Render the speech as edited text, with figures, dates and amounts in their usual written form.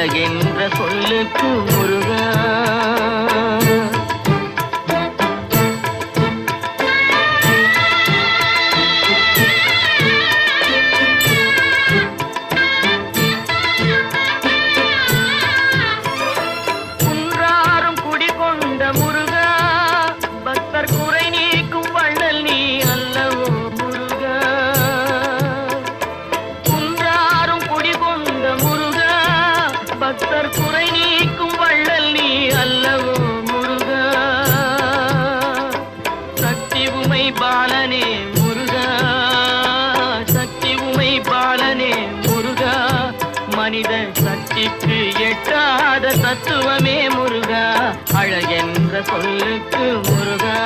அழகென்ற சொல்லுக்கு முருகா. குன்றாரும் குடிகொண்ட முருகா, பக்தர் குறை நீக்கும் வள்ளல் நீ அல்லவோ முருகா. குன்றாரும் குடிகொண்ட முருகா, பக்தர் குறை நீக்கும் வள்ளல் நீ அல்லவோ முருகா. சக்தி உமை பாலனே முருகா, சக்தி உமை பாலனே முருகா. மனித சக்திக்கு எட்டாத தத்துவமே முருகா, அழகென்ற சொல்லுக்கு முருகா.